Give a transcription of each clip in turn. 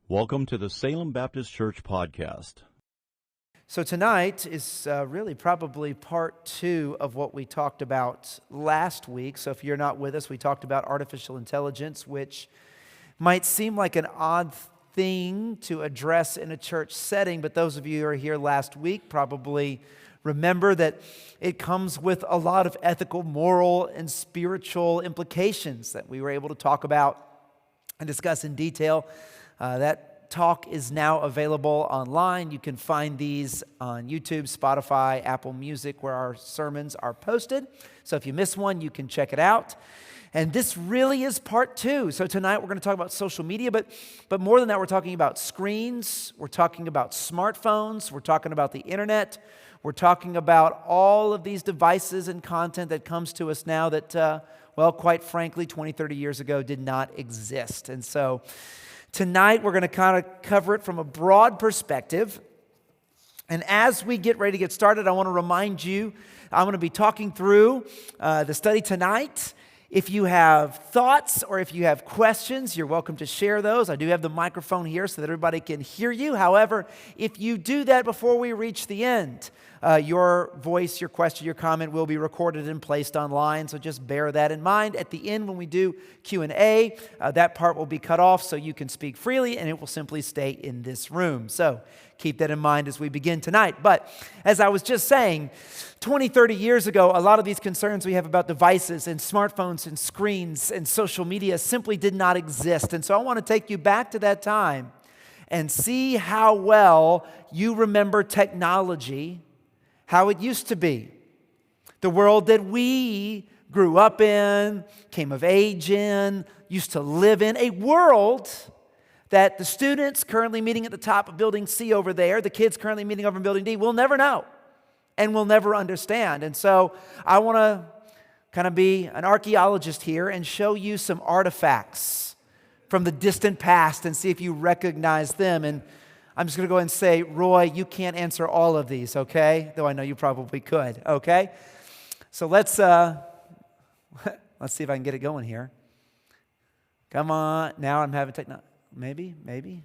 Welcome to the Salem Baptist Church podcast. So tonight is really probably part 2 of what we talked about last week. So if you're not with us, we talked about artificial intelligence, which might seem like an odd thing to address in a church setting, but those of you who are here last week probably remember that it comes with a lot of ethical, moral, and spiritual implications that we were able to talk about and discuss in detail. That talk is now available online. You can find these on YouTube, Spotify, Apple Music, where our sermons are posted. So if you miss one, you can check it out. And this really is part 2. So tonight we're going to talk about social media, but more than that, we're talking about screens. We're talking about smartphones. We're talking about the internet. We're talking about all of these devices and content that comes to us now that, quite frankly, 20, 30 years ago did not exist. And so tonight, we're going to kind of cover it from a broad perspective. And as we get ready to get started, I want to remind you, I'm going to be talking through the study tonight. If you have thoughts or if you have questions, you're welcome to share those. I do have the microphone here so that everybody can hear you. However, if you do that before we reach the end, your voice, your question, your comment will be recorded and placed online, so just bear that in mind. At the end, when we do Q&A, that part will be cut off so you can speak freely, and it will simply stay in this room. So keep that in mind as we begin tonight. But as I was just saying, 20, 30 years ago, a lot of these concerns we have about devices and smartphones and screens and social media simply did not exist. And so I want to take you back to that time and see how well you remember technology, how it used to be. The world that we grew up in, came of age in, used to live in, a world that the students currently meeting at the top of Building C over there, the kids currently meeting over in Building D, will never know and will never understand. And so I want to kind of be an archaeologist here and show you some artifacts from the distant past and see if you recognize them. And I'm just going to go ahead and say, Roy, you can't answer all of these, okay? Though I know you probably could, okay? So let's see if I can get it going here. Come on. Now I'm having technology. Maybe.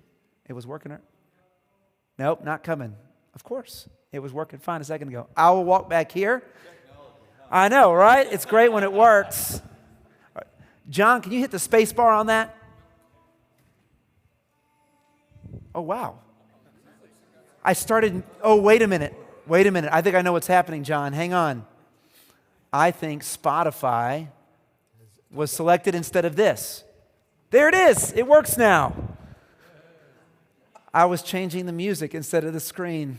It was working. Nope, not coming. Of course. It was working fine a second ago. I will walk back here. I know, right? It's great when it works. Right. John, can you hit the space bar on that? Oh, wow. Wait a minute. I think I know what's happening, John. Hang on. I think Spotify was selected instead of this. There it is. It works now. I was changing the music instead of the screen.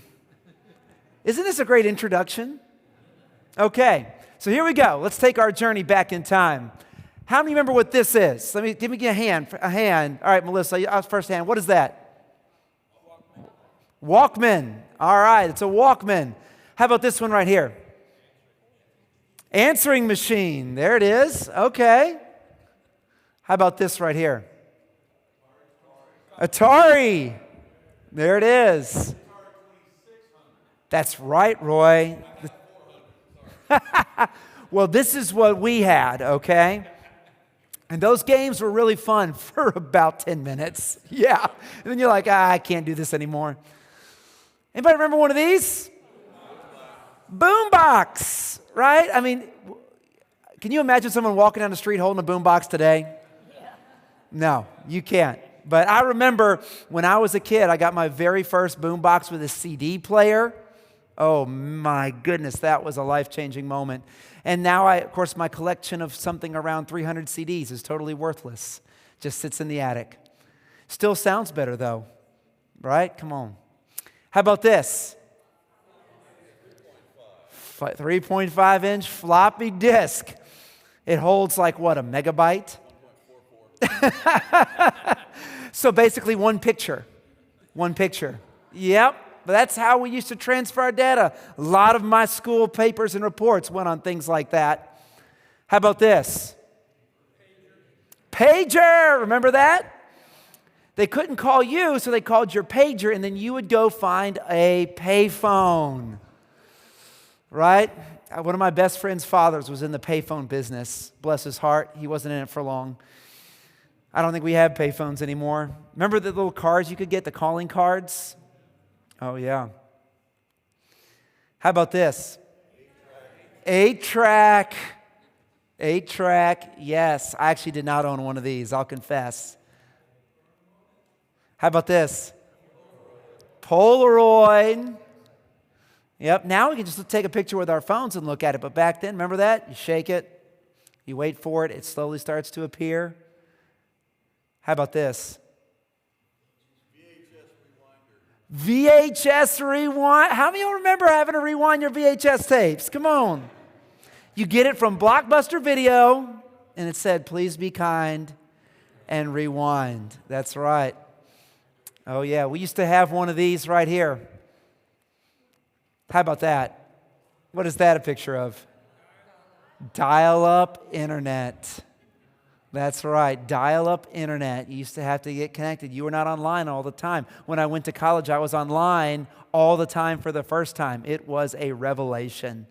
Isn't this a great introduction? Okay, so here we go. Let's take our journey back in time. How many remember what this is? Give me a hand. All right, Melissa, first hand. What is that? Walkman. All right, it's a Walkman. How about this one right here? Answering machine. There it is. Okay. How about this right here? Atari. There it is. That's right, Roy. Well, this is what we had, okay? And those games were really fun for about 10 minutes. Yeah. And then you're like, I can't do this anymore. Anybody remember one of these? Boombox, right? I mean, can you imagine someone walking down the street holding a boombox today? No, you can't. But I remember when I was a kid, I got my very first boombox with a CD player. Oh my goodness, that was a life-changing moment. And now, of course, my collection of something around 300 CDs is totally worthless. Just sits in the attic. Still sounds better though, right? Come on. How about this? 3.5-inch floppy disk. It holds like what, a megabyte? So basically one picture. Yep, but that's how we used to transfer our data. A lot of my school papers and reports went on things like that. How about this? Pager, remember that? They couldn't call you, so they called your pager, and then you would go find a payphone, right? One of my best friend's fathers was in the payphone business. Bless his heart, he wasn't in it for long. I don't think we have payphones anymore. Remember the little cards you could get, the calling cards? Oh, yeah. How about this? 8-track. 8-track, yes. I actually did not own one of these, I'll confess. How about this? Polaroid. Yep, now we can just take a picture with our phones and look at it. But back then, remember that? You shake it, you wait for it, it slowly starts to appear. How about this? VHS rewind. How many of you remember having to rewind your VHS tapes? Come on. You get it from Blockbuster Video, and it said, please be kind and rewind. That's right. Oh, yeah. We used to have one of these right here. How about that? What is that a picture of? Dial-up internet. That's right, dial-up internet. You used to have to get connected. You were not online all the time. When I went to college, I was online all the time for the first time. It was a revelation.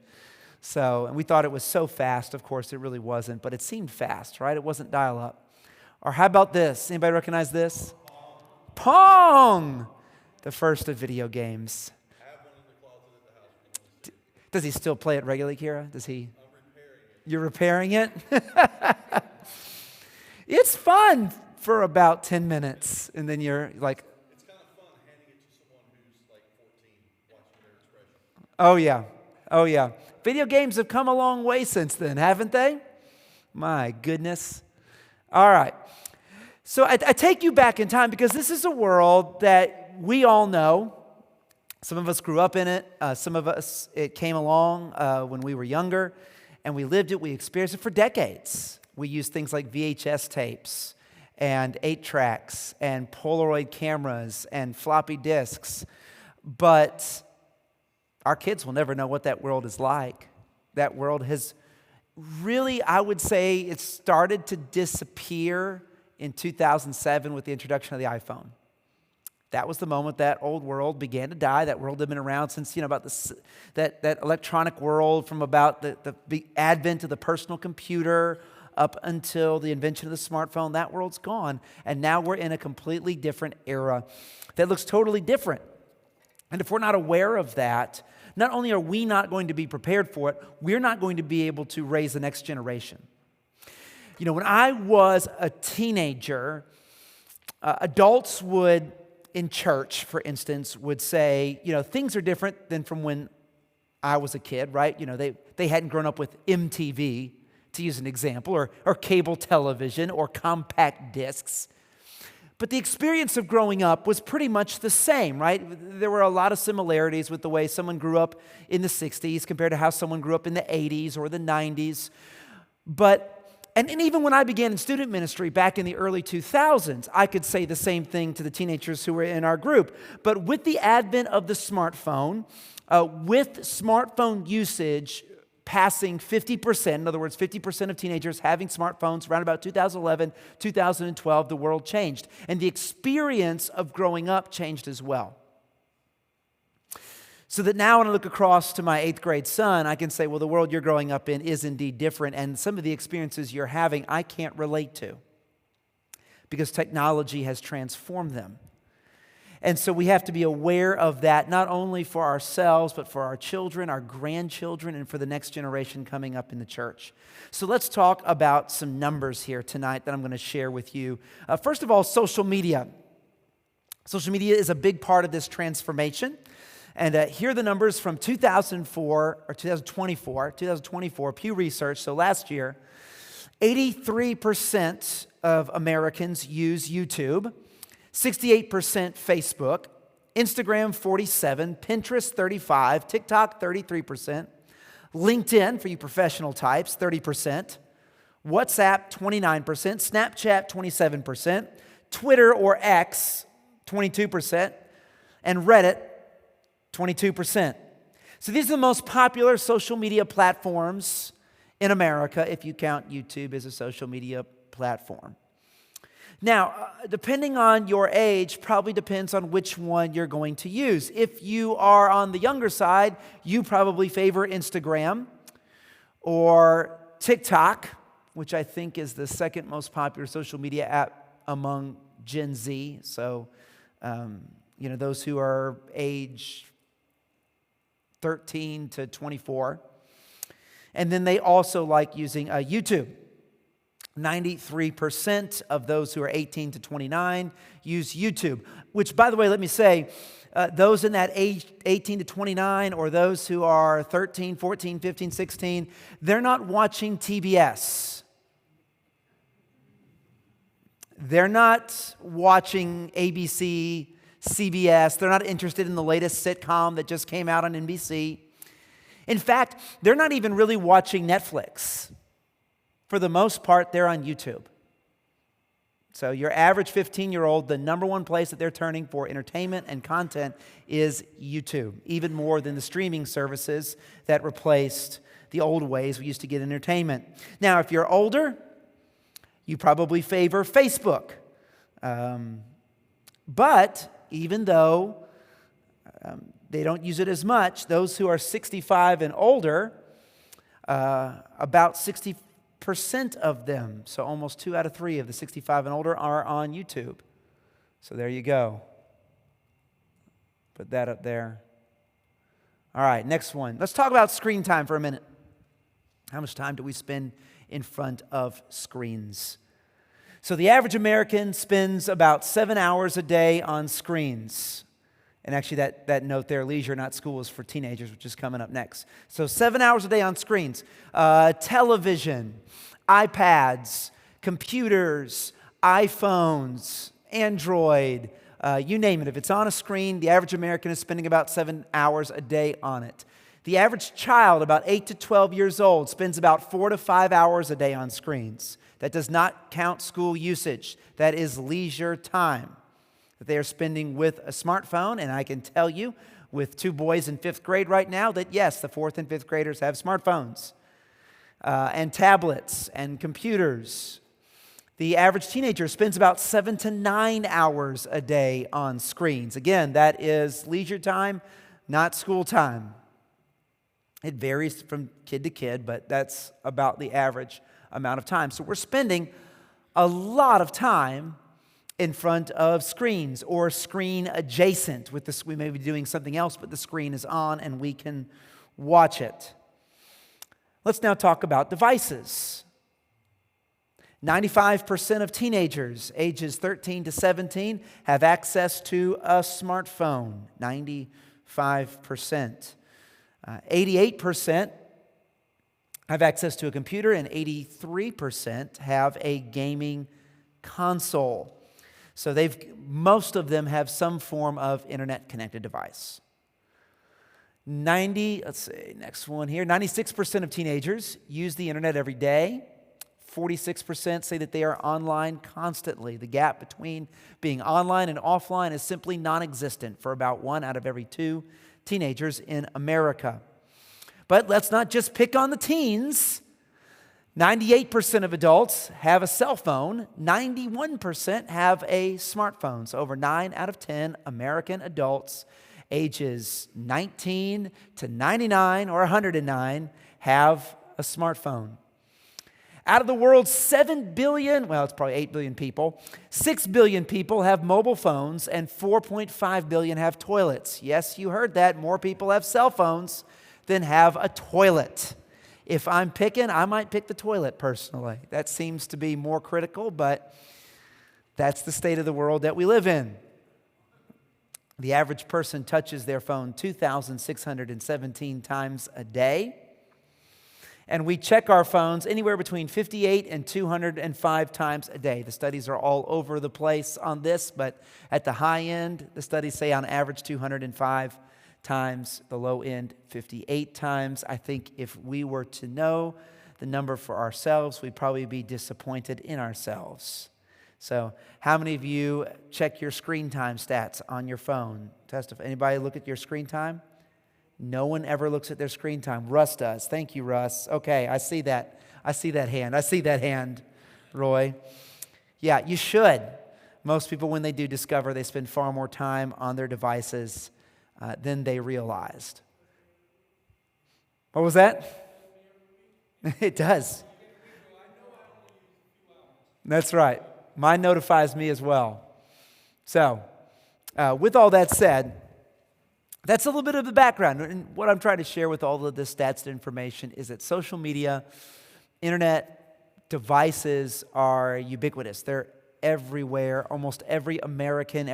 And we thought it was so fast. Of course, it really wasn't, but it seemed fast, right? It wasn't dial-up. Or how about this? Anybody recognize this? Pong! The first of video games. I have one in the closet at the house. Does he still play it regularly, Kira? Does he? I'm repairing it. You're repairing it? It's fun for about 10 minutes, and then you're like... It's kind of fun handing it to someone who's like 14, watching their expression. Oh, yeah. Oh, yeah. Video games have come a long way since then, haven't they? My goodness. All right. So I take you back in time because this is a world that we all know. Some of us grew up in it. Some of us, it came along when we were younger, and we lived it. We experienced it for decades. We used things like VHS tapes and 8-tracks and Polaroid cameras and floppy disks. But our kids will never know what that world is like. That world has really, I would say, it started to disappear in 2007 with the introduction of the iPhone. That was the moment that old world began to die. That world had been around since, about that electronic world, from about the advent of the personal computer up until the invention of the smartphone. That world's gone, and now we're in a completely different era that looks totally different. And if we're not aware of that, not only are we not going to be prepared for it, we're not going to be able to raise the next generation. When I was a teenager, adults would, in church, for instance, would say, things are different than from when I was a kid, right? They hadn't grown up with MTV, to use an example, or cable television, or compact discs. But the experience of growing up was pretty much the same, right? There were a lot of similarities with the way someone grew up in the 60s compared to how someone grew up in the 80s or the 90s. And even when I began in student ministry back in the early 2000s, I could say the same thing to the teenagers who were in our group. But with the advent of the smartphone, with smartphone usage passing 50%, in other words, 50% of teenagers having smartphones around about 2011, 2012, the world changed. And the experience of growing up changed as well. So that now when I look across to my 8th grade son, I can say, well, the world you're growing up in is indeed different, and some of the experiences you're having I can't relate to because technology has transformed them. And so we have to be aware of that, not only for ourselves, but for our children, our grandchildren, and for the next generation coming up in the church. So let's talk about some numbers here tonight that I'm going to share with you. First of all, social media. Social media is a big part of this transformation. And here are the numbers from 2024, Pew Research, so last year. 83% of Americans use YouTube, 68% Facebook, Instagram 47%, Pinterest 35%, TikTok 33%, LinkedIn for you professional types 30%, WhatsApp 29%, Snapchat 27%, Twitter or X 22%, and Reddit 22%. So these are the most popular social media platforms in America if you count YouTube as a social media platform. Now, depending on your age, probably depends on which one you're going to use. If you are on the younger side, you probably favor Instagram or TikTok, which I think is the second most popular social media app among Gen Z. So, those who are age 13 to 24. And then they also like using YouTube. 93% of those who are 18 to 29 use YouTube, which, by the way, let me say, those in that age 18 to 29 or those who are 13, 14, 15, 16, they're not watching TBS. They're not watching ABC, CBS. They're not interested in the latest sitcom that just came out on NBC. In fact, they're not even really watching Netflix. For the most part, they're on YouTube. So your average 15-year-old, the number one place that they're turning for entertainment and content is YouTube, even more than the streaming services that replaced the old ways we used to get entertainment. Now, if you're older, you probably favor Facebook. But even though they don't use it as much, those who are 65 and older, about 60% of them, so almost 2 out of 3 of the 65 and older are on YouTube. So there you go. Put that up there. All right, next one. Let's talk about screen time for a minute. How much time do we spend in front of screens? So the average American spends about 7 hours a day on screens. And actually that note there, leisure, not school, is for teenagers, which is coming up next. So 7 hours a day on screens. Television, iPads, computers, iPhones, Android, you name it. If it's on a screen, the average American is spending about 7 hours a day on it. The average child, about 8 to 12 years old, spends about 4 to 5 hours a day on screens. That does not count school usage. That is leisure time that they are spending with a smartphone. And I can tell you, with 2 boys in 5th grade right now, that yes, the 4th and 5th graders have smartphones and tablets and computers. The average teenager spends about 7 to 9 hours a day on screens. Again, that is leisure time, not school time. It varies from kid to kid, but that's about the average amount of time. So we're spending a lot of time in front of screens or screen adjacent. With this, we may be doing something else, but the screen is on and we can watch it. Let's now talk about devices. 95% of teenagers ages 13 to 17 have access to a smartphone. 95%. 88% have access to a computer, and 83% have a gaming console. So most of them have some form of internet-connected device. Next one here. 96% of teenagers use the internet every day. 46% say that they are online constantly. The gap between being online and offline is simply non-existent for about 1 out of every 2 teenagers in America. But let's not just pick on the teens. 98% of adults have a cell phone. 91% have a smartphone. So over 9 out of 10 American adults ages 19 to 99 or 109 have a smartphone. Out of the world's 7 billion, well, it's probably 8 billion people, 6 billion people have mobile phones and 4.5 billion have toilets. Yes, you heard that. More people have cell phones than have a toilet. If I'm picking, I might pick the toilet personally. That seems to be more critical, but that's the state of the world that we live in. The average person touches their phone 2,617 times a day. And we check our phones anywhere between 58 and 205 times a day. The studies are all over the place on this, but at the high end, the studies say on average 205 times, the low end 58 times. I think if we were to know the number for ourselves, we'd probably be disappointed in ourselves. So how many of you check your screen time stats on your phone? Testify. Anybody look at your screen time? No one ever looks at their screen time. Russ does. Thank you, Russ. Okay, I see that. I see that hand, Roy. Yeah, you should. Most people, when they do discover, they spend far more time on their devices than they realized. What was that? It does. That's right. Mine notifies me as well. So, with all that said, that's a little bit of the background. And what I'm trying to share with all of this stats and information is that social media, internet devices are ubiquitous. They're everywhere. Almost every American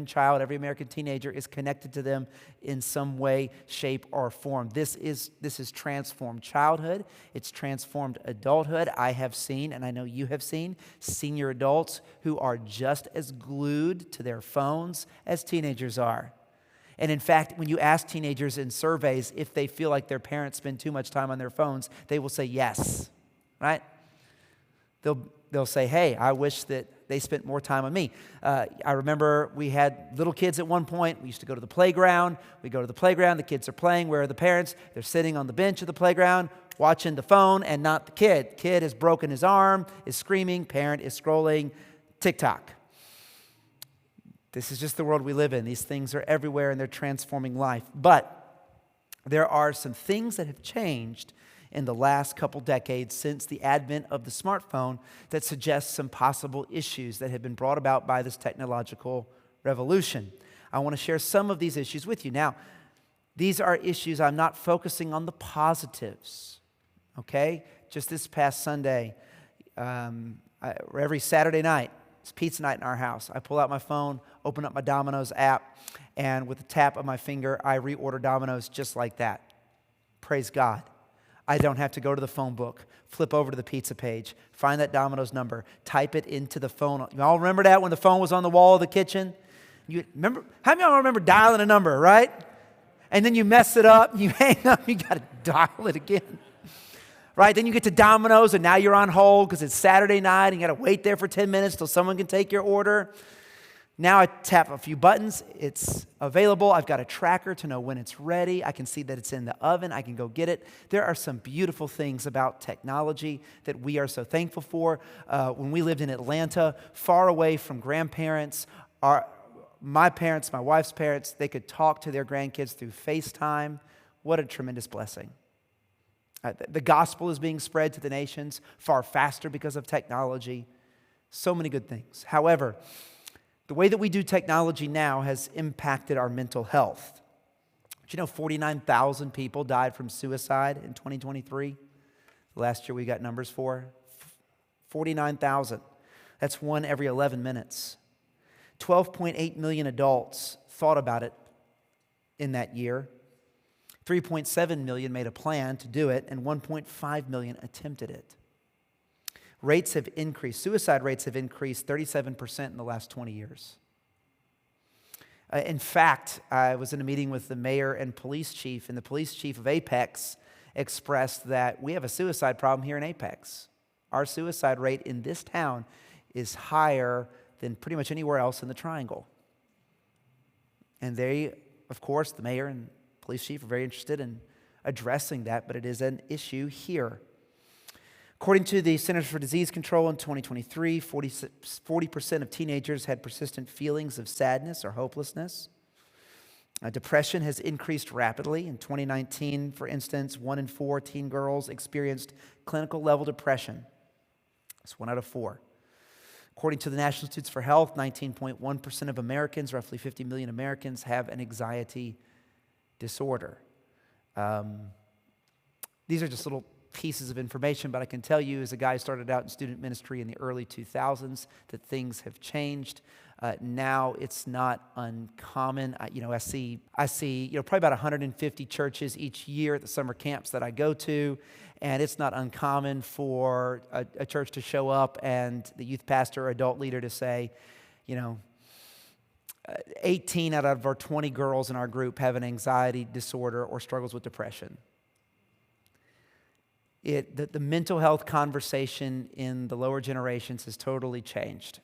child, every American teenager is connected to them in some way, shape, or form. This has transformed childhood. It's transformed adulthood. I have seen, and I know you have seen, senior adults who are just as glued to their phones as teenagers are. And in fact, when you ask teenagers in surveys if they feel like their parents spend too much time on their phones, they will say yes, right? They'll say, hey, I wish that they spent more time on me. I remember we had little kids at one point. We used to go to the playground. We go to the playground. The kids are playing. Where are the parents? They're sitting on the bench of the playground watching the phone and not the kid. Kid has broken his arm, is screaming. Parent is scrolling TikTok. This is just the world we live in. These things are everywhere and they're transforming life. But there are some things that have changed in the last couple decades since the advent of the smartphone that suggest some possible issues that have been brought about by this technological revolution. I want to share some of these issues with you. Now, these are issues I'm not focusing on the positives, okay? Just this past Sunday, every Saturday night, it's pizza night in our house. I pull out my phone, open up my Domino's app, and with the tap of my finger, I reorder Domino's just like that. Praise God. I don't have to go to the phone book, flip over to the pizza page, find that Domino's number, type it into the phone. You all remember that when the phone was on the wall of the kitchen? You remember? How many of y'all remember dialing a number, right? And then you mess it up, you hang up, you got to dial it again. Right? Then you get to Domino's and now you're on hold because it's Saturday night and you got to wait there for 10 minutes till someone can take your order. Now I tap a few buttons. It's available. I've got a tracker to know when it's ready. I can see that it's in the oven. I can go get it. There are some beautiful things about technology that we are so thankful for. When we lived in Atlanta, far away from grandparents, my parents, my wife's parents, they could talk to their grandkids through FaceTime. What a tremendous blessing. The gospel is being spread to the nations far faster because of technology. So many good things. However, the way that we do technology now has impacted our mental health. Did you know 49,000 people died from suicide in 2023? Last year we got numbers for 49,000. That's one every 11 minutes. 12.8 million adults thought about it in that year. 3.7 million made a plan to do it, and 1.5 million attempted it. Rates have increased. Suicide rates have increased 37% in the last 20 years. In fact, I was in a meeting with the mayor and police chief, and the police chief of Apex expressed that we have a suicide problem here in Apex. Our suicide rate in this town is higher than pretty much anywhere else in the Triangle. And they, of course, the mayor and police chief are very interested in addressing that, but it is an issue here. According to the Centers for Disease Control in 2023, 40% of teenagers had persistent feelings of sadness or hopelessness. Depression has increased rapidly. In 2019, for instance, 1 in 4 teen girls experienced clinical level depression. That's 1 out of 4. According to the National Institutes for Health, 19.1% of Americans, roughly 50 million Americans, have an anxiety disorder. These are just little pieces of information, but I can tell you as a guy who started out in student ministry in the early 2000s that things have changed. Now it's not uncommon. I see probably about 150 churches each year at the summer camps that I go to, and it's not uncommon for a church to show up and the youth pastor or adult leader to say, 18 out of our 20 girls in our group have an anxiety disorder or struggles with depression. The mental health conversation in the lower generations has totally changed.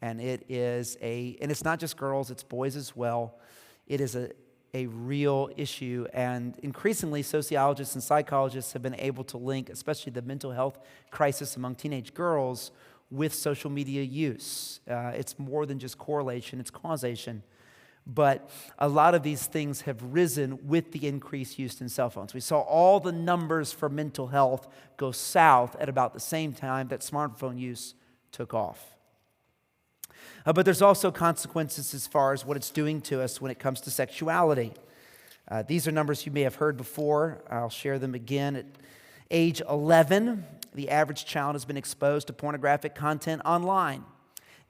And it's not just girls, it's boys as well. It is a real issue. And increasingly, sociologists and psychologists have been able to link, especially the mental health crisis among teenage girls, with social media use. It's more than just correlation, it's causation. But a lot of these things have risen with the increased use in cell phones. We saw all the numbers for mental health go south at about the same time that smartphone use took off. But there's also consequences as far as what it's doing to us when it comes to sexuality. These are numbers you may have heard before. I'll share them again. At age 11, the average child has been exposed to pornographic content online.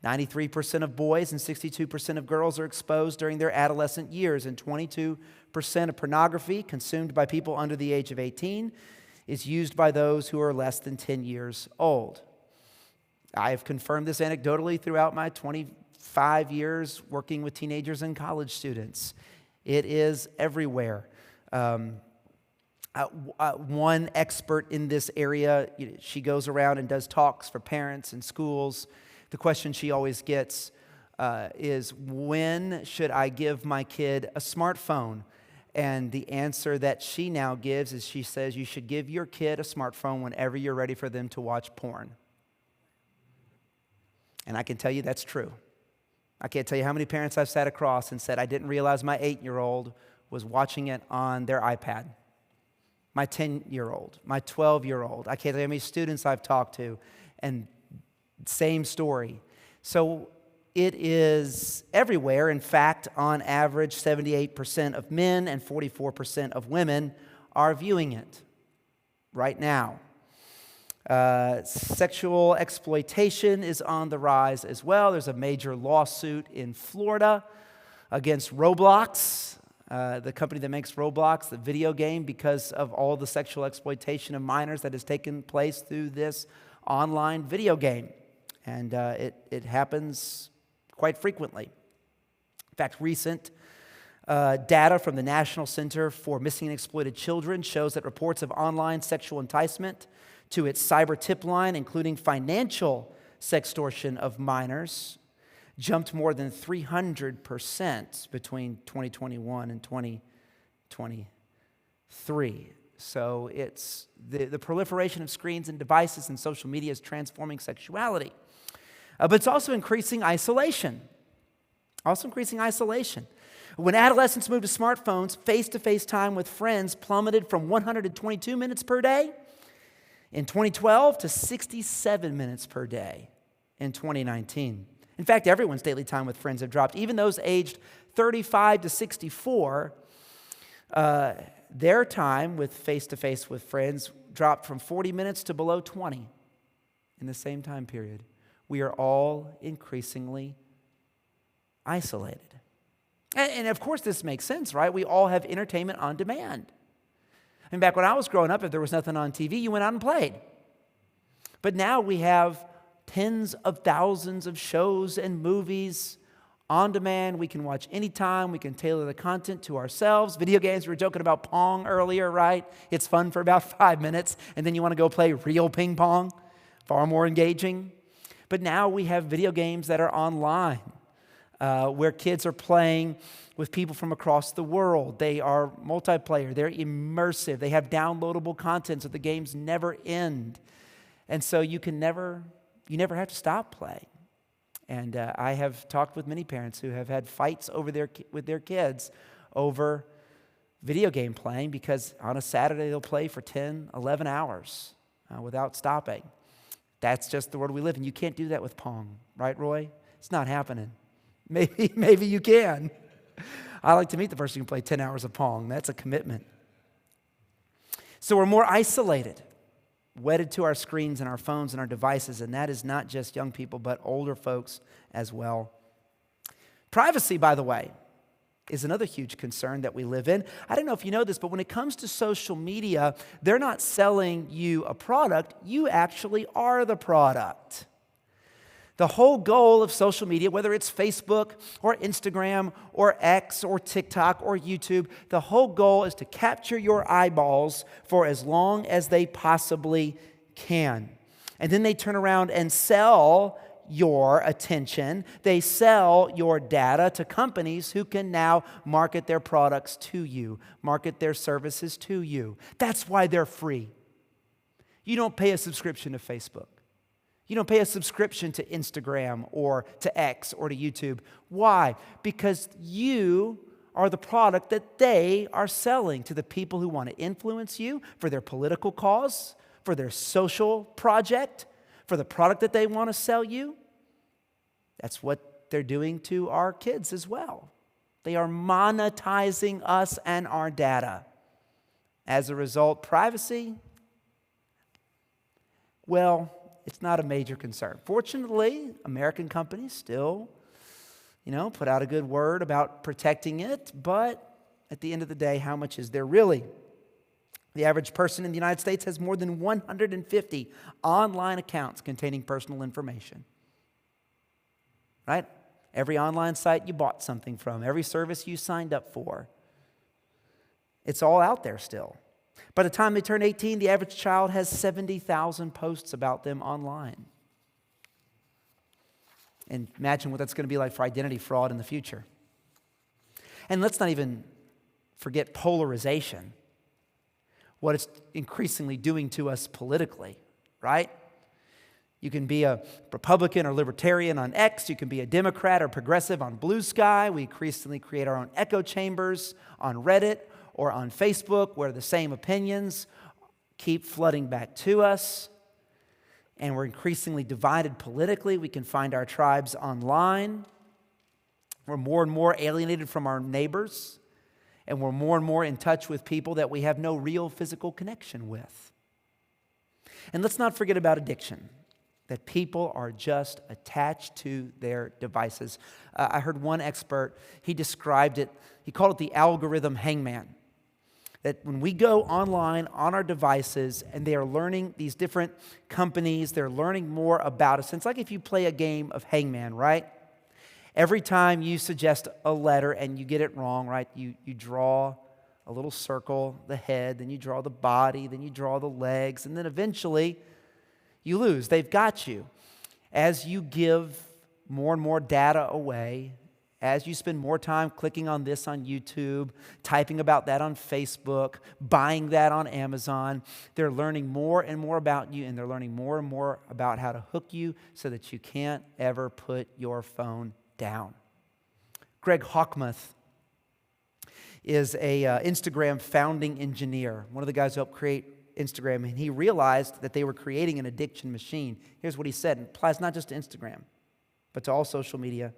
93% of boys and 62% of girls are exposed during their adolescent years, and 22% of pornography consumed by people under the age of 18 is used by those who are less than 10 years old. I have confirmed this anecdotally throughout my 25 years working with teenagers and college students. It is everywhere. One expert in this area, she goes around and does talks for parents and schools. The question she always gets is, when should I give my kid a smartphone? And the answer that she now gives is she says, you should give your kid a smartphone whenever you're ready for them to watch porn. And I can tell you that's true. I can't tell you how many parents I've sat across and said, I didn't realize my 8-year-old was watching it on their iPad. My 10-year-old, my 12-year-old. I can't tell you how many students I've talked to, and same story. So it is everywhere. In fact, on average, 78% of men and 44% of women are viewing it right now. Sexual exploitation is on the rise as well. There's a major lawsuit in Florida against Roblox, the company that makes Roblox, the video game, because of all the sexual exploitation of minors that has taken place through this online video game. And it happens quite frequently. In fact, recent data from the National Center for Missing and Exploited Children shows that reports of online sexual enticement to its cyber tip line, including financial sextortion of minors, jumped more than 300% between 2021 and 2023. So it's the proliferation of screens and devices and social media is transforming sexuality. But it's also increasing isolation. When adolescents moved to smartphones, face-to-face time with friends plummeted from 122 minutes per day in 2012 to 67 minutes per day in 2019. In fact, everyone's daily time with friends have dropped. Even those aged 35 to 64, their time with face-to-face with friends dropped from 40 minutes to below 20 in the same time period. We are all increasingly isolated. And of course this makes sense, right? We all have entertainment on demand. I mean, back when I was growing up, if there was nothing on TV, you went out and played. But now we have tens of thousands of shows and movies on demand. We can watch anytime. We can tailor the content to ourselves. Video games, we were joking about Pong earlier, right? It's fun for about 5 minutes, and then you want to go play real ping pong, far more engaging. But now we have video games that are online, where kids are playing with people from across the world. They are multiplayer. They're immersive. They have downloadable content, so the games never end. And so you never have to stop playing. And I have talked with many parents who have had fights with their kids over video game playing, because on a Saturday they'll play for 10, 11 hours without stopping. That's just the world we live in. You can't do that with Pong, right, Roy? It's not happening. Maybe you can. I like to meet the person who can play 10 hours of Pong. That's a commitment. So we're more isolated, wedded to our screens and our phones and our devices, and that is not just young people, but older folks as well. Privacy, by the way, is another huge concern that we live in. I don't know if you know this, but when it comes to social media, they're not selling you a product. You actually are the product. The whole goal of social media, whether it's Facebook or Instagram or X or TikTok or YouTube, the whole goal is to capture your eyeballs for as long as they possibly can. And then they turn around and sell your attention. They sell your data to companies who can now market their products to you, market their services to you. That's why they're free. You don't pay a subscription to Facebook. You don't pay a subscription to Instagram or to X or to YouTube. Why? Because you are the product that they are selling to the people who want to influence you for their political cause, for their social project, for the product that they want to sell you. That's what they're doing to our kids as well. They are monetizing us and our data. As a result, privacy, well, it's not a major concern. Fortunately, American companies still, put out a good word about protecting it, but at the end of the day, how much is there really? The average person in the United States has more than 150 online accounts containing personal information. Right? Every online site you bought something from, every service you signed up for, it's all out there still. By the time they turn 18, the average child has 70,000 posts about them online. And imagine what that's going to be like for identity fraud in the future. And let's not even forget polarization, what it's increasingly doing to us politically, right? You can be a Republican or Libertarian on X. You can be a Democrat or progressive on Blue Sky. We increasingly create our own echo chambers on Reddit or on Facebook where the same opinions keep flooding back to us. And we're increasingly divided politically. We can find our tribes online. We're more and more alienated from our neighbors. And we're more and more in touch with people that we have no real physical connection with. And let's not forget about addiction, that people are just attached to their devices. I heard one expert, he described it, he called it the algorithm hangman. That when we go online on our devices and they are learning these different companies, they're learning more about us. And it's like if you play a game of hangman, right? Every time you suggest a letter and you get it wrong, right? You draw a little circle, the head, then you draw the body, then you draw the legs, and then eventually you lose. They've got you. As you give more and more data away, as you spend more time clicking on this on YouTube, typing about that on Facebook, buying that on Amazon, they're learning more and more about you, and they're learning more and more about how to hook you so that you can't ever put your phone down. Greg Hawkmuth is a Instagram founding engineer, one of the guys who helped create Instagram, and he realized that they were creating an addiction machine. Here's what he said, and it applies not just to Instagram, but to all social media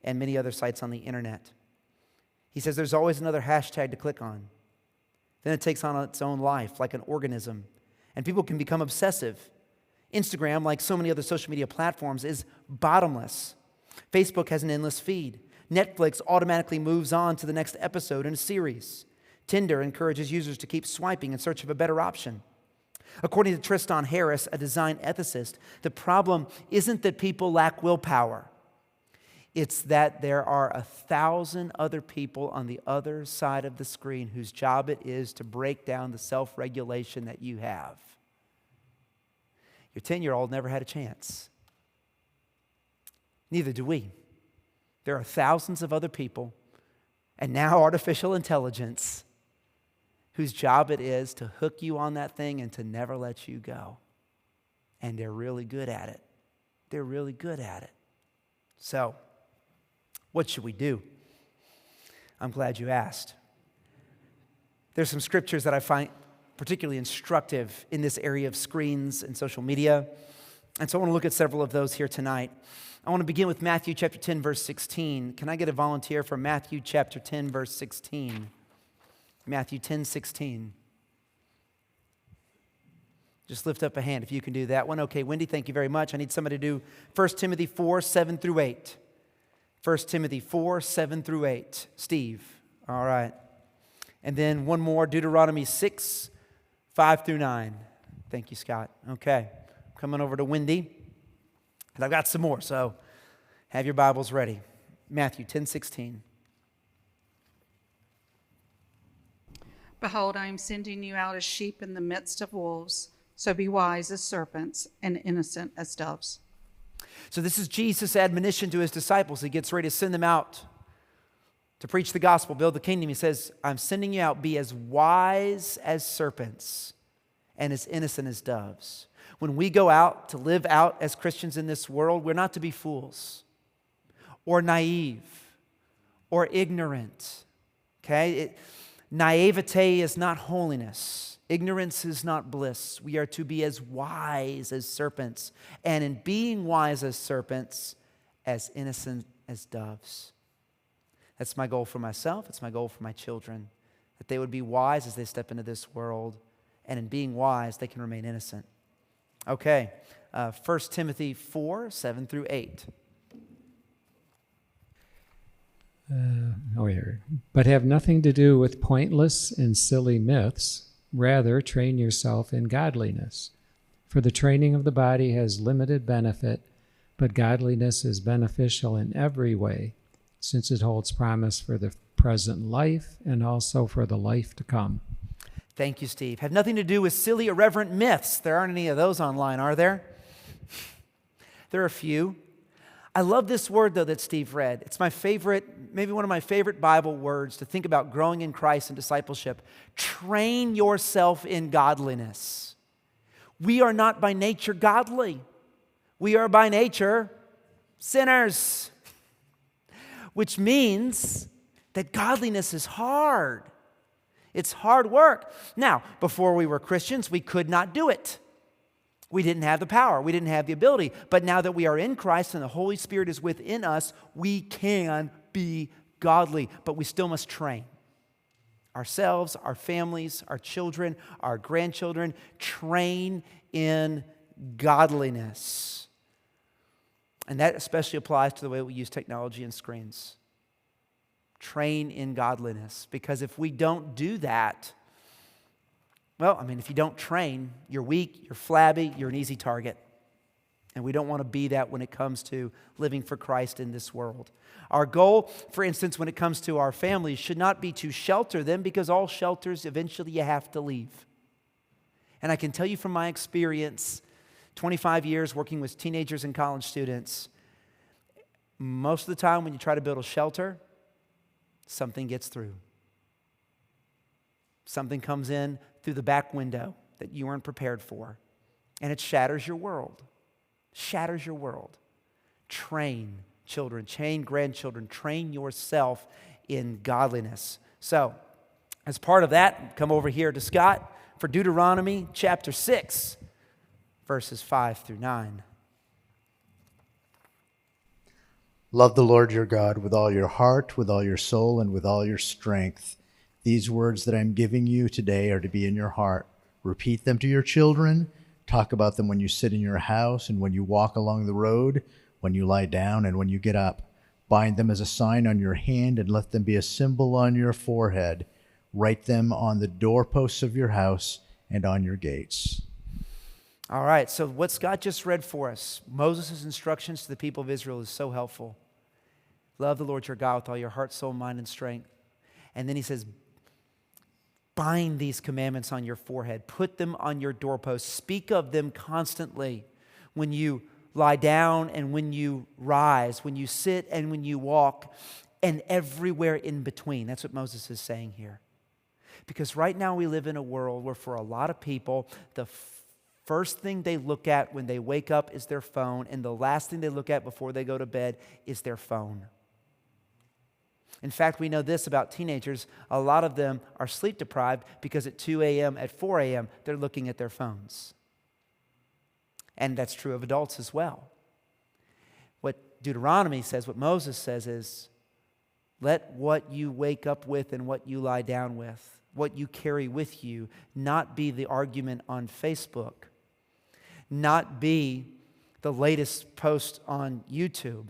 and many other sites on the internet. He says there's always another hashtag to click on. Then it takes on its own life, like an organism, and people can become obsessive. Instagram, like so many other social media platforms, is bottomless. Facebook has an endless feed. Netflix automatically moves on to the next episode in a series. Tinder encourages users to keep swiping in search of a better option. According to Tristan Harris, a design ethicist, the problem isn't that people lack willpower. It's that there are 1,000 other people on the other side of the screen whose job it is to break down the self-regulation that you have. Your 10-year-old never had a chance. Neither do we. There are thousands of other people, and now artificial intelligence, whose job it is to hook you on that thing and to never let you go. And they're really good at it. They're really good at it. So, what should we do? I'm glad you asked. There's some scriptures that I find particularly instructive in this area of screens and social media. And so I want to look at several of those here tonight. I want to begin with Matthew chapter 10, verse 16. Can I get a volunteer for Matthew chapter 10, verse 16? Matthew 10, 16. Just lift up a hand if you can do that one. Okay, Wendy, thank you very much. I need somebody to do 1 Timothy 4, 7 through 8. 1 Timothy 4, 7 through 8. Steve. All right. And then one more, Deuteronomy 6, 5 through 9. Thank you, Scott. Okay. Coming over to Wendy. And I've got some more, so have your Bibles ready. Matthew 10, 16. Behold, I am sending you out as sheep in the midst of wolves. So be wise as serpents and innocent as doves. So this is Jesus' admonition to his disciples. He gets ready to send them out to preach the gospel, build the kingdom. He says, I'm sending you out. Be as wise as serpents and as innocent as doves. When we go out to live out as Christians in this world, we're not to be fools or naive or ignorant. Okay? Naivete is not holiness. Ignorance is not bliss. We are to be as wise as serpents. And in being wise as serpents, as innocent as doves. That's my goal for myself. It's my goal for my children, that they would be wise as they step into this world, and in being wise, they can remain innocent. Okay, 1 Timothy 4, 7 through 8. But have nothing to do with pointless and silly myths. Rather, train yourself in godliness. For the training of the body has limited benefit, but godliness is beneficial in every way, since it holds promise for the present life and also for the life to come. Thank you, Steve. Have nothing to do with silly, irreverent myths. There aren't any of those online, are there? There are a few. I love this word, though, that Steve read. It's my favorite, maybe one of my favorite Bible words to think about growing in Christ and discipleship. Train yourself in godliness. We are not by nature godly. We are by nature sinners, which means that godliness is hard. It's hard work. Now, before we were Christians, we could not do it. We didn't have the power. We didn't have the ability. But now that we are in Christ and the Holy Spirit is within us, we can be godly. But we still must train ourselves, our families, our children, our grandchildren. Train in godliness. And that especially applies to the way we use technology and screens. Train in godliness. Because if we don't do that, well, if you don't train, you're weak, you're flabby, you're an easy target. And we don't want to be that when it comes to living for Christ in this world. Our goal, for instance, when it comes to our families, should not be to shelter them, because all shelters, eventually you have to leave. And I can tell you from my experience, 25 years working with teenagers and college students, most of the time when you try to build a shelter, something gets through. Something comes in through the back window that you weren't prepared for, and it shatters your world. Shatters your world. Train children, train grandchildren, train yourself in godliness. So, as part of that, come over here to Scott for Deuteronomy chapter 6, verses 5 through 9. Love the Lord your God with all your heart, with all your soul, and with all your strength. These words that I'm giving you today are to be in your heart. Repeat them to your children. Talk about them when you sit in your house and when you walk along the road, when you lie down and when you get up. Bind them as a sign on your hand and let them be a symbol on your forehead. Write them on the doorposts of your house and on your gates. All right, so what Scott just read for us, Moses' instructions to the people of Israel, is so helpful. Love the Lord your God with all your heart, soul, mind, and strength. And then he says, bind these commandments on your forehead. Put them on your doorposts. Speak of them constantly when you lie down and when you rise, when you sit and when you walk, and everywhere in between. That's what Moses is saying here. Because right now we live in a world where for a lot of people, the first thing they look at when they wake up is their phone, and the last thing they look at before they go to bed is their phone. In fact, we know this about teenagers. A lot of them are sleep deprived because at 2 a.m., at 4 a.m., they're looking at their phones. And that's true of adults as well. What Deuteronomy says, what Moses says is, let what you wake up with and what you lie down with, what you carry with you, not be the argument on Facebook, not be the latest post on YouTube,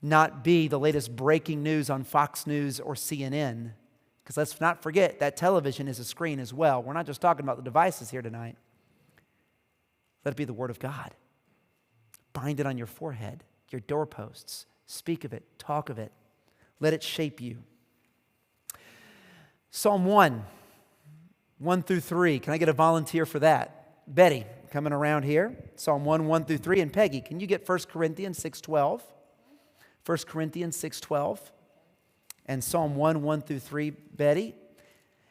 not be the latest breaking news on Fox News or CNN. Because let's not forget that television is a screen as well. We're not just talking about the devices here tonight. Let it be the Word of God. Bind it on your forehead, your doorposts. Speak of it, talk of it. Let it shape you. Psalm 1 through 3. Can I get a volunteer for that? Betty, coming around here. Psalm 1 through 3. And Peggy, can you get 1 Corinthians 6:12? 1 Corinthians 6:12. And Psalm 1 through 3, Betty.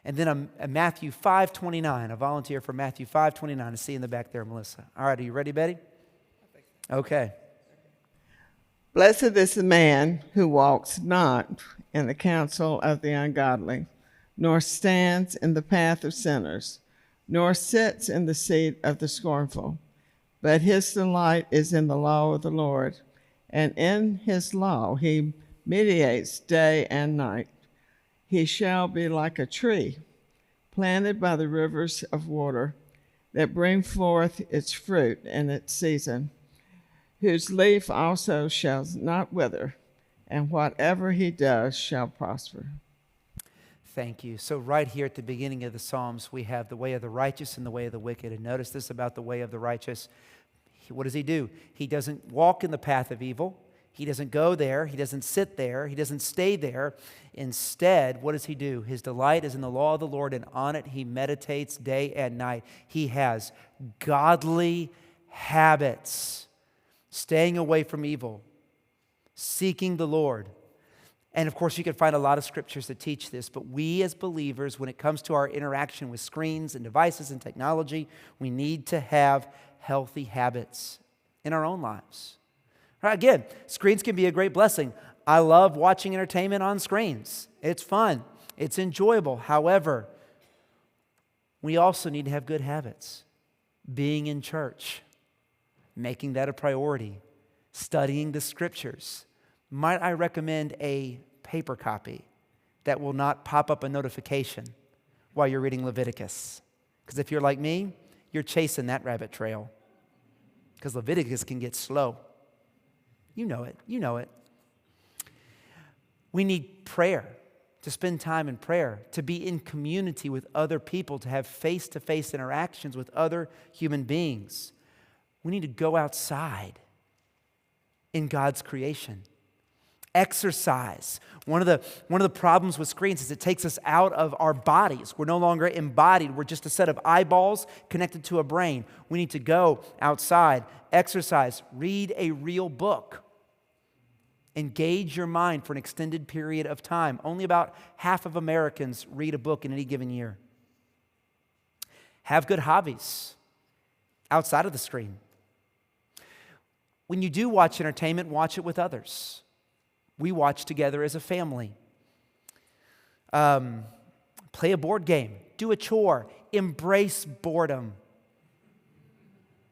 And then a Matthew 5:29. A volunteer for Matthew 5:29. I see in the back there, Melissa. All right, are you ready, Betty? Okay. Blessed is the man who walks not in the counsel of the ungodly, nor stands in the path of sinners, nor sits in the seat of the scornful. But his delight is in the law of the Lord, and in his law he meditates day and night. He shall be like a tree planted by the rivers of water that bring forth its fruit in its season, whose leaf also shall not wither, and whatever he does shall prosper. Thank you. So right here at the beginning of the Psalms, we have the way of the righteous and the way of the wicked. And notice this about the way of the righteous. What does he do? He doesn't walk in the path of evil. He doesn't go there. He doesn't sit there. He doesn't stay there. Instead, what does he do? His delight is in the law of the Lord, and on it he meditates day and night. He has godly habits, staying away from evil, seeking the Lord. And of course, you can find a lot of scriptures that teach this, but we as believers, when it comes to our interaction with screens and devices and technology, we need to have healthy habits in our own lives. Right, again, screens can be a great blessing. I love watching entertainment on screens. It's fun. It's enjoyable. However, we also need to have good habits. Being in church, making that a priority, studying the scriptures. Might I recommend a paper copy that will not pop up a notification while you're reading Leviticus? Because if you're like me, you're chasing that rabbit trail. Because Leviticus can get slow. You know it. You know it. We need prayer, to spend time in prayer, to be in community with other people, to have face-to-face interactions with other human beings. We need to go outside in God's creation. Exercise. One of the problems with screens is it takes us out of our bodies. We're no longer embodied. We're just a set of eyeballs connected to a brain. We need to go outside, exercise, read a real book. Engage your mind for an extended period of time. Only about half of Americans read a book in any given year. Have good hobbies outside of the screen. When you do watch entertainment, watch it with others. We watch together as a family. Play a board game. Do a chore. Embrace boredom.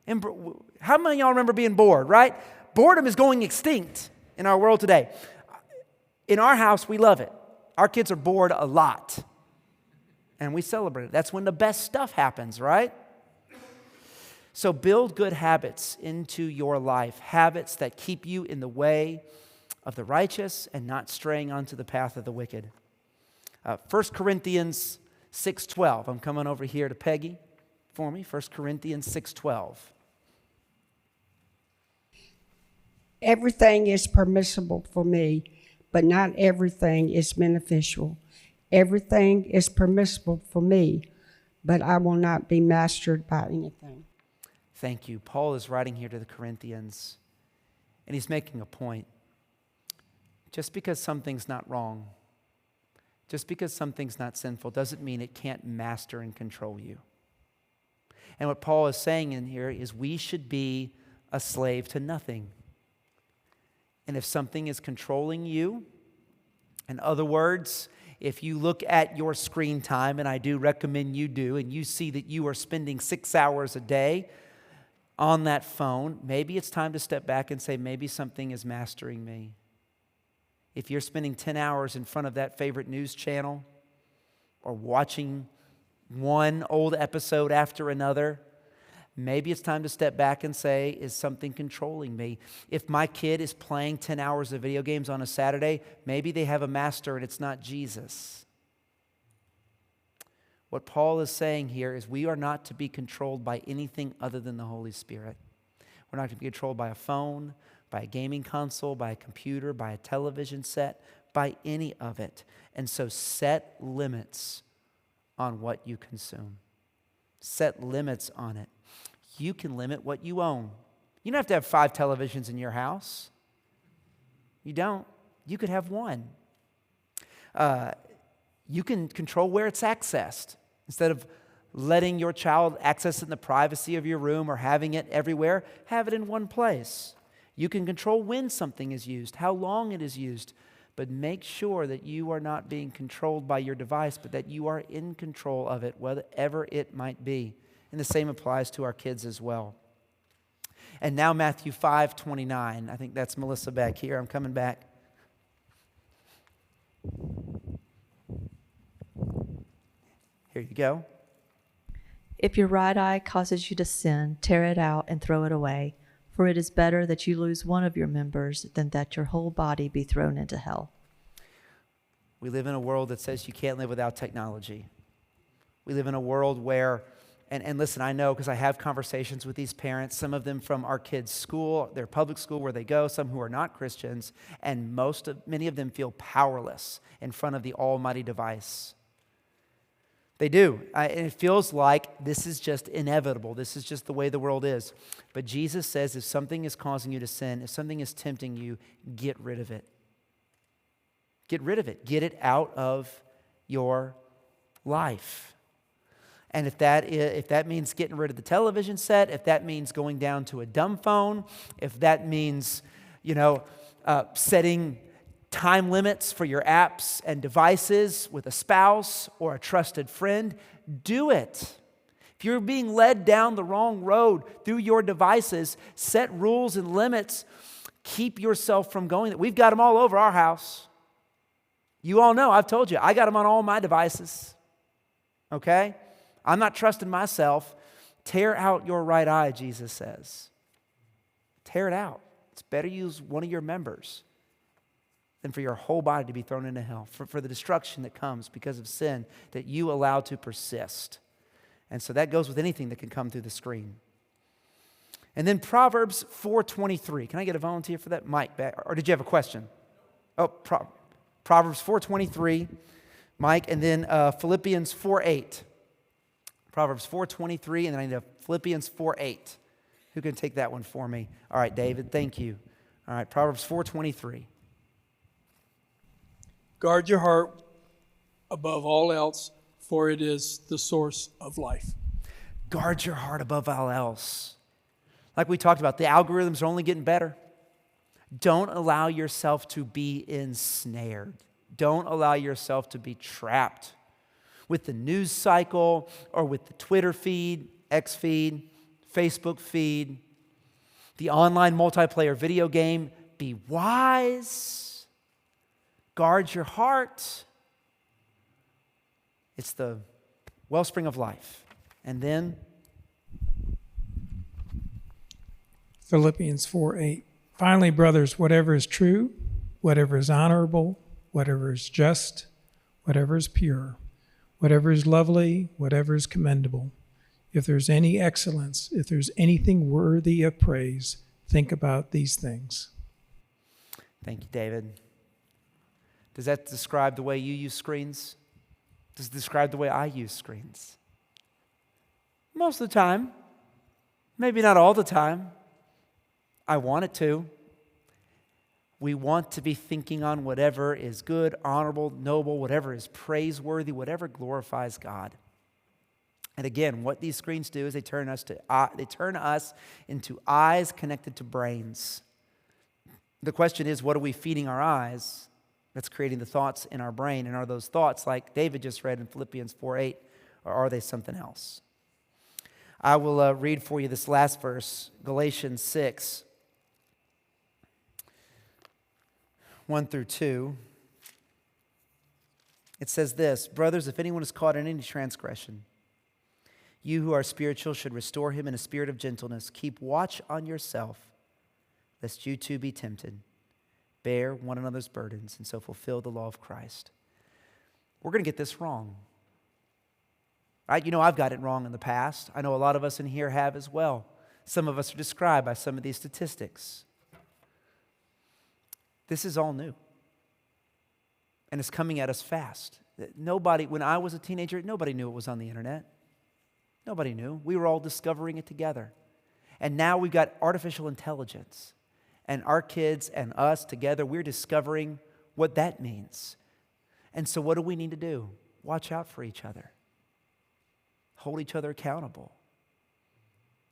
How many of y'all remember being bored, right? Boredom is going extinct in our world today. In our house, we love it. Our kids are bored a lot. And we celebrate it. That's when the best stuff happens, right? So build good habits into your life. Habits that keep you in the way of the righteous and not straying onto the path of the wicked. 1 Corinthians 6:12. I'm coming over here to Peggy for me. 1 Corinthians 6:12. Everything is permissible for me, but not everything is beneficial. Everything is permissible for me, but I will not be mastered by anything. Thank you. Paul is writing here to the Corinthians, and he's making a point. Just because something's not wrong, just because something's not sinful, doesn't mean it can't master and control you. And what Paul is saying in here is we should be a slave to nothing. And if something is controlling you, in other words, if you look at your screen time, and I do recommend you do, and you see that you are spending 6 hours a day on that phone, maybe it's time to step back and say, maybe something is mastering me. If you're spending 10 hours in front of that favorite news channel or watching one old episode after another, maybe it's time to step back and say, is something controlling me? If my kid is playing 10 hours of video games on a Saturday, maybe they have a master and it's not Jesus. What Paul is saying here is we are not to be controlled by anything other than the Holy Spirit. We're not to be controlled by a phone, by a gaming console, by a computer, by a television set, by any of it. And so set limits on what you consume. Set limits on it. You can limit what you own. You don't have to have 5 televisions in your house. You don't. You could have one. You can control where it's accessed. Instead of letting your child access it in the privacy of your room or having it everywhere, have it in one place. You can control when something is used, how long it is used, but make sure that you are not being controlled by your device, but that you are in control of it, whatever it might be. And the same applies to our kids as well. And now Matthew 5:29. I think that's Melissa back here. I'm coming back. Here you go. If your right eye causes you to sin, tear it out and throw it away. For it is better that you lose one of your members than that your whole body be thrown into hell. We live in a world that says you can't live without technology. We live in a world where, and listen, I know because I have conversations with these parents, some of them from our kids' school, their public school where they go, some who are not Christians, and many of them feel powerless in front of the almighty device. They do. And it feels like this is just inevitable. This is just the way the world is. But Jesus says if something is causing you to sin, if something is tempting you, get rid of it. Get rid of it. Get it out of your life. And if that means getting rid of the television set, if that means going down to a dumb phone, if that means, setting time limits for your apps and devices with a spouse or a trusted friend, do it. If you're being led down the wrong road through your devices, set rules and limits. Keep yourself from going. We've got them all over our house. You all know, I've told you, I got them on all my devices. Okay? I'm not trusting myself. Tear out your right eye, Jesus says. Tear it out. It's better use one of your members than for your whole body to be thrown into hell, for the destruction that comes because of sin that you allow to persist. And so that goes with anything that can come through the screen. And then Proverbs 4:23. Can I get a volunteer for that? Mike, back. Or did you have a question? Oh, Proverbs 4:23, Mike, and then Philippians 4:8. Proverbs 4:23, and then I need a Philippians 4:8. Who can take that one for me? All right, David, thank you. All right, Proverbs 4:23. Guard your heart above all else, for it is the source of life. Guard your heart above all else. Like we talked about, the algorithms are only getting better. Don't allow yourself to be ensnared. Don't allow yourself to be trapped with the news cycle or with the Twitter feed, X feed, Facebook feed, the online multiplayer video game. Be wise. Guard your heart. It's the wellspring of life. And then Philippians 4:8. Finally, brothers, whatever is true, whatever is honorable, whatever is just, whatever is pure, whatever is lovely, whatever is commendable, if there's any excellence, if there's anything worthy of praise, think about these things. Thank you, David. Does that describe the way you use screens? Does it describe the way I use screens? Most of the time. Maybe not all the time. I want it to. We want to be thinking on whatever is good, honorable, noble, whatever is praiseworthy, whatever glorifies God. And again, what these screens do is they turn us into eyes connected to brains. The question is, what are we feeding our eyes that's creating the thoughts in our brain? And are those thoughts, like David just read in Philippians 4:8, or are they something else? I will read for you this last verse, Galatians 6, 1 through 2. It says this: Brothers, if anyone is caught in any transgression, you who are spiritual should restore him in a spirit of gentleness. Keep watch on yourself, lest you too be tempted. Bear one another's burdens, and so fulfill the law of Christ. We're going to get this wrong. Right? I've got it wrong in the past. I know a lot of us in here have as well. Some of us are described by some of these statistics. This is all new. And it's coming at us fast. When I was a teenager, nobody knew it was on the internet. Nobody knew. We were all discovering it together. And now we've got artificial intelligence. And our kids and us together, we're discovering what that means. And so what do we need to do? Watch out for each other. Hold each other accountable.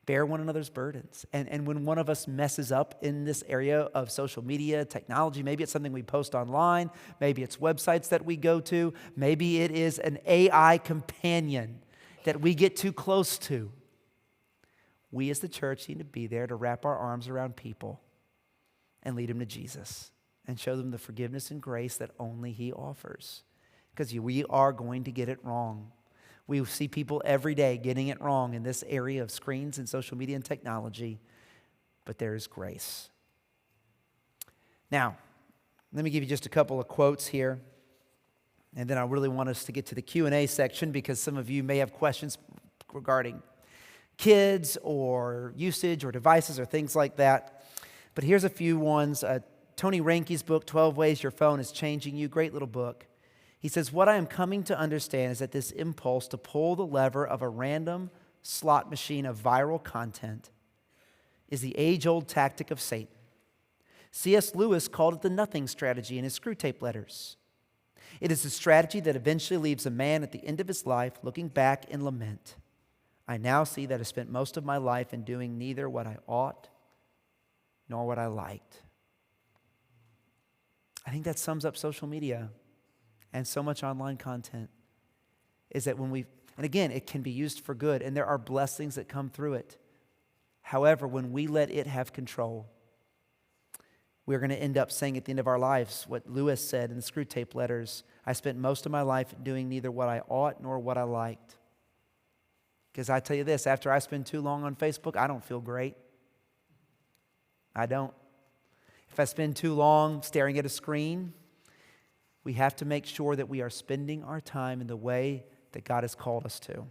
Bear one another's burdens. And when one of us messes up in this area of social media, technology, maybe it's something we post online, maybe it's websites that we go to, maybe it is an AI companion that we get too close to. We as the church need to be there to wrap our arms around people and lead them to Jesus and show them the forgiveness and grace that only He offers. Because we are going to get it wrong. We see people every day getting it wrong in this area of screens and social media and technology, but there is grace. Now, let me give you just a couple of quotes here, and then I really want us to get to the Q&A section because some of you may have questions regarding kids or usage or devices or things like that. But here's a few ones. Tony Reinke's book, 12 Ways Your Phone is Changing You, great little book. He says, what I am coming to understand is that this impulse to pull the lever of a random slot machine of viral content is the age-old tactic of Satan. C.S. Lewis called it the nothing strategy in his Screw Tape Letters. It is a strategy that eventually leaves a man at the end of his life looking back in lament. I now see that I spent most of my life in doing neither what I ought nor what I liked. I think that sums up social media and so much online content, is that and again, it can be used for good, and there are blessings that come through it. However, when we let it have control, we're going to end up saying at the end of our lives what Lewis said in the Screw Tape Letters, I spent most of my life doing neither what I ought nor what I liked. Because I tell you this, after I spend too long on Facebook, I don't feel great. I don't. If I spend too long staring at a screen, we have to make sure that we are spending our time in the way that God has called us to.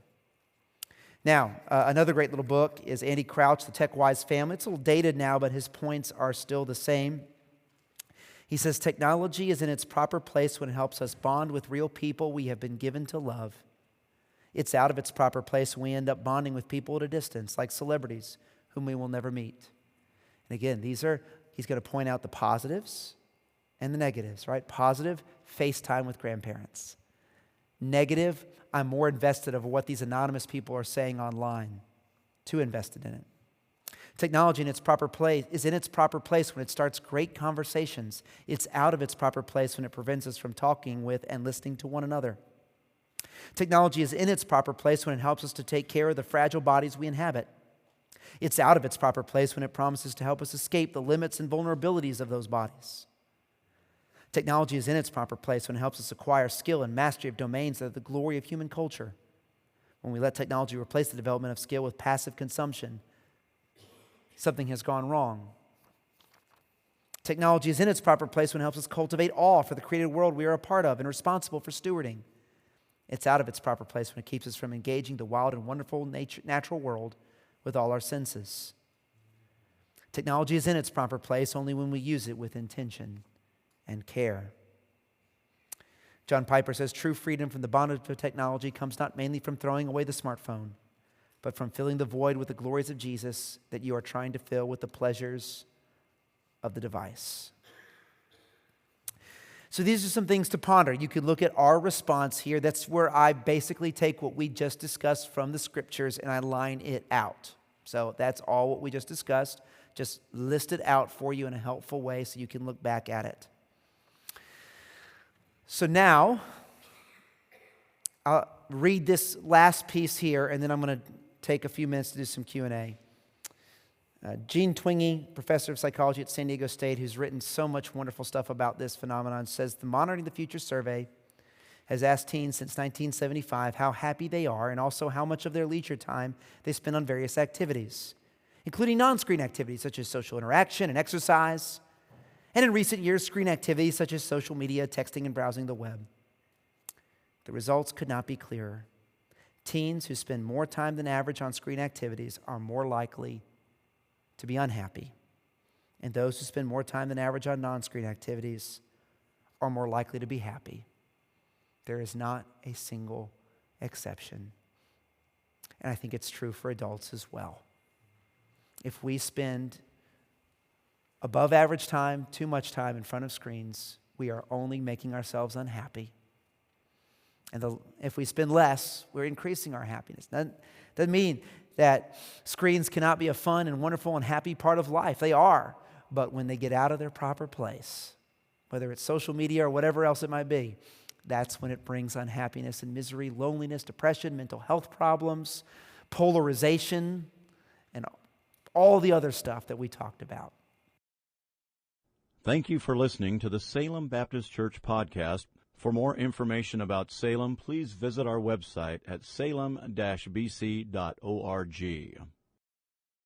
Now, another great little book is Andy Crouch, The Tech Wise Family. It's a little dated now, but his points are still the same. He says, technology is in its proper place when it helps us bond with real people we have been given to love. It's out of its proper place when we end up bonding with people at a distance, like celebrities whom we will never meet. And again, he's going to point out the positives and the negatives, right? Positive, FaceTime with grandparents. Negative, I'm more invested of what these anonymous people are saying online. Too invested in it. Technology in its proper place is in its proper place when it starts great conversations. It's out of its proper place when it prevents us from talking with and listening to one another. Technology is in its proper place when it helps us to take care of the fragile bodies we inhabit. It's out of its proper place when it promises to help us escape the limits and vulnerabilities of those bodies. Technology is in its proper place when it helps us acquire skill and mastery of domains that are the glory of human culture. When we let technology replace the development of skill with passive consumption, something has gone wrong. Technology is in its proper place when it helps us cultivate awe for the created world we are a part of and responsible for stewarding. It's out of its proper place when it keeps us from engaging the wild and wonderful natural world with all our senses. Technology is in its proper place only when we use it with intention and care. John Piper says, true freedom from the bondage of technology comes not mainly from throwing away the smartphone, but from filling the void with the glories of Jesus that you are trying to fill with the pleasures of the device. So these are some things to ponder. You could look at our response here. That's where I basically take what we just discussed from the scriptures and I line it out. So that's all what we just discussed. Just list it out for you in a helpful way so you can look back at it. So now, I'll read this last piece here, and then I'm going to take a few minutes to do some Q&A. Gene Twenge, professor of psychology at San Diego State, who's written so much wonderful stuff about this phenomenon, says the Monitoring the Future survey has asked teens since 1975 how happy they are and also how much of their leisure time they spend on various activities, including non-screen activities such as social interaction and exercise, and in recent years, screen activities such as social media, texting, and browsing the web. The results could not be clearer. Teens who spend more time than average on screen activities are more likely to be unhappy, and those who spend more time than average on non-screen activities are more likely to be happy. There is not a single exception. And I think it's true for adults as well. If we spend above average time, too much time in front of screens, we are only making ourselves unhappy. And if we spend less, we're increasing our happiness. That doesn't mean that screens cannot be a fun and wonderful and happy part of life. They are. But when they get out of their proper place, whether it's social media or whatever else it might be, that's when it brings unhappiness and misery, loneliness, depression, mental health problems, polarization, and all the other stuff that we talked about. Thank you for listening to the Salem Baptist Church podcast. For more information about Salem, please visit our website at salem-bc.org.